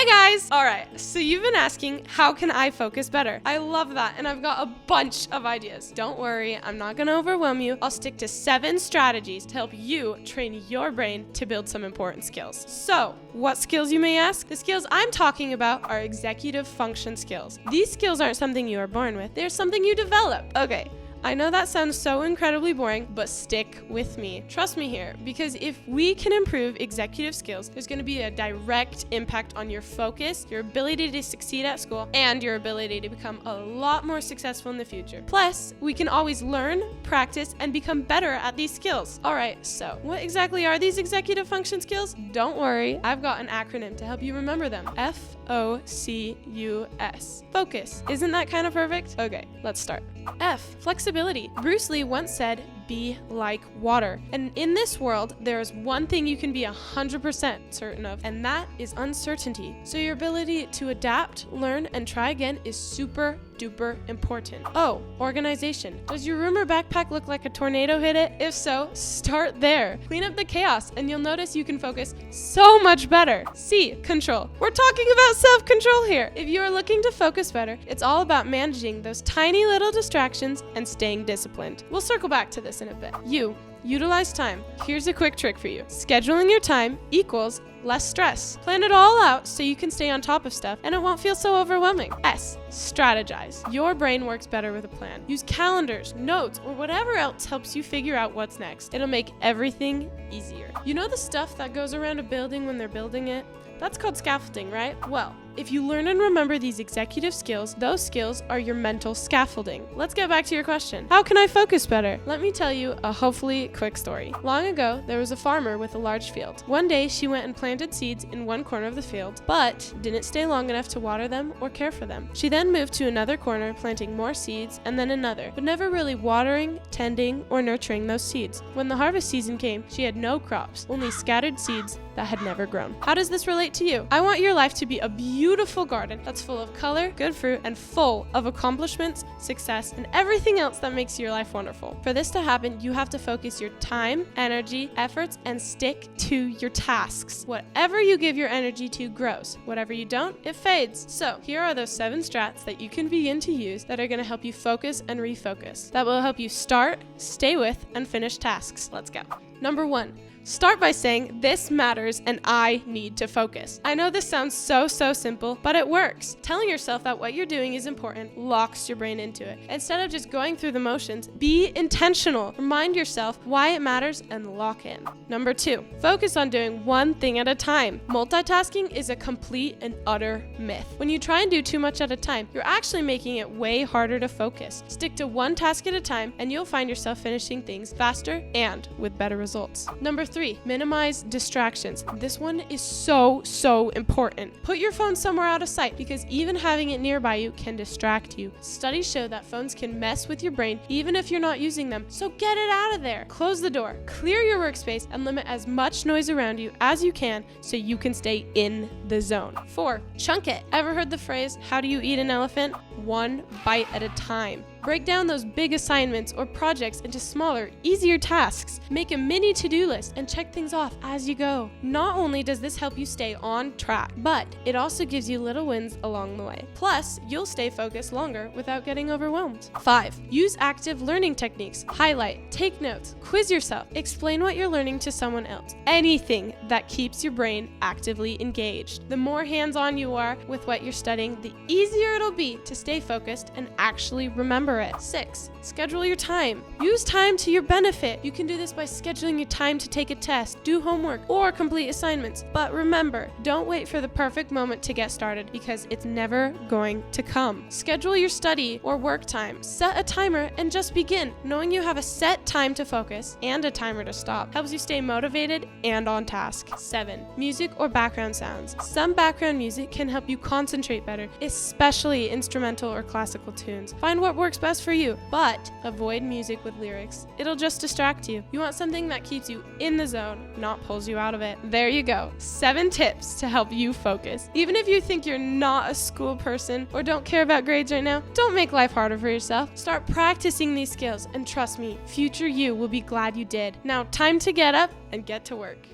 guys! Alright, so you've been asking, how can I focus better? I love that, and I've got a bunch of ideas. Don't worry, I'm not gonna overwhelm you. I'll stick to 7 strategies to help you train your brain to build some important skills. So, what skills, you may ask? The skills I'm talking about are executive function skills. These skills aren't something you are born with, they're something you develop. Okay. I know that sounds so incredibly boring, but stick with me. Trust me here, because if we can improve executive skills, there's going to be a direct impact on your focus, your ability to succeed at school, and your ability to become a lot more successful in the future. Plus, we can always learn, practice, and become better at these skills. Alright, so what exactly are these executive function skills? Don't worry, I've got an acronym to help you remember them. F.O.C.U.S. Focus. Isn't that kind of perfect? Okay, let's start. F. Flexibility. Bruce Lee once said, "Be like water." And in this world, there is one thing you can be 100% certain of, and that is uncertainty. So your ability to adapt, learn, and try again is super duper important. O. Organization. Does your room or backpack look like a tornado hit it? If so, start there. Clean up the chaos, and you'll notice you can focus so much better. C. Control. We're talking about self-control here. If you are looking to focus better, it's all about managing those tiny little distractions and staying disciplined. We'll circle back to this in a bit. U. Utilize time. Here's a quick trick for you. Scheduling your time equals less stress. Plan it all out so you can stay on top of stuff and it won't feel so overwhelming. S. Strategize. Your brain works better with a plan. Use calendars, notes, or whatever else helps you figure out what's next. It'll make everything easier. You know the stuff that goes around a building when they're building it? That's called scaffolding, right? Well, if you learn and remember these executive skills, those skills are your mental scaffolding. Let's get back to your question. How can I focus better? Let me tell you a hopefully quick story. Long ago, there was a farmer with a large field. One day, she went and planted seeds in one corner of the field, but didn't stay long enough to water them or care for them. She then moved to another corner, planting more seeds, and then another, but never really watering, tending, or nurturing those seeds. When the harvest season came, she had no crops, only scattered seeds that had never grown. How does this relate to you? I want your life to be a beautiful garden that's full of color, good fruit, and full of accomplishments, success, and everything else that makes your life wonderful. For this to happen, you have to focus your time, energy, efforts, and stick to your tasks. Whatever you give your energy to grows. Whatever you don't, it fades. So here are those 7 strats that you can begin to use that are going to help you focus and refocus. That will help you start, stay with, and finish tasks. Let's go. Number 1. Start by saying, "This matters and I need to focus." I know this sounds so simple, but it works. Telling yourself that what you're doing is important locks your brain into it. Instead of just going through the motions, be intentional. Remind yourself why it matters and lock in. Number 2, focus on doing one thing at a time. Multitasking is a complete and utter myth. When you try and do too much at a time, you're actually making it way harder to focus. Stick to one task at a time and you'll find yourself finishing things faster and with better results. Number 3, minimize distractions. This one is so important. Put your phone somewhere out of sight because even having it nearby you can distract you. Studies show that phones can mess with your brain even if you're not using them, so get it out of there. Close the door, clear your workspace, and limit as much noise around you as you can so you can stay in the zone. 4, chunk it. Ever heard the phrase, "How do you eat an elephant?" One bite at a time. Break down those big assignments or projects into smaller, easier tasks. Make a mini to-do list and check things off as you go. Not only does this help you stay on track, but it also gives you little wins along the way. Plus, you'll stay focused longer without getting overwhelmed. 5, use active learning techniques. Highlight, take notes, quiz yourself, explain what you're learning to someone else. Anything that keeps your brain actively engaged. The more hands-on you are with what you're studying, the easier it'll be to stay focused and actually remember it. 6, schedule your time. Use time to your benefit. You can do this by scheduling your time to take a test, do homework, or complete assignments. But remember, don't wait for the perfect moment to get started because it's never going to come. Schedule your study or work time. Set a timer and just begin. Knowing you have a set time to focus and a timer to stop helps you stay motivated and on task. 7, music or background sounds. Some background music can help you concentrate better, especially instrumental or classical tunes. Find what works best for you, but avoid music with lyrics. It'll just distract you. You want something that keeps you in the zone, not pulls you out of it. There you go. 7 tips to help you focus. Even if you think you're not a school person or don't care about grades right now, don't make life harder for yourself. Start practicing these skills and trust me, future you will be glad you did. Now, time to get up and get to work.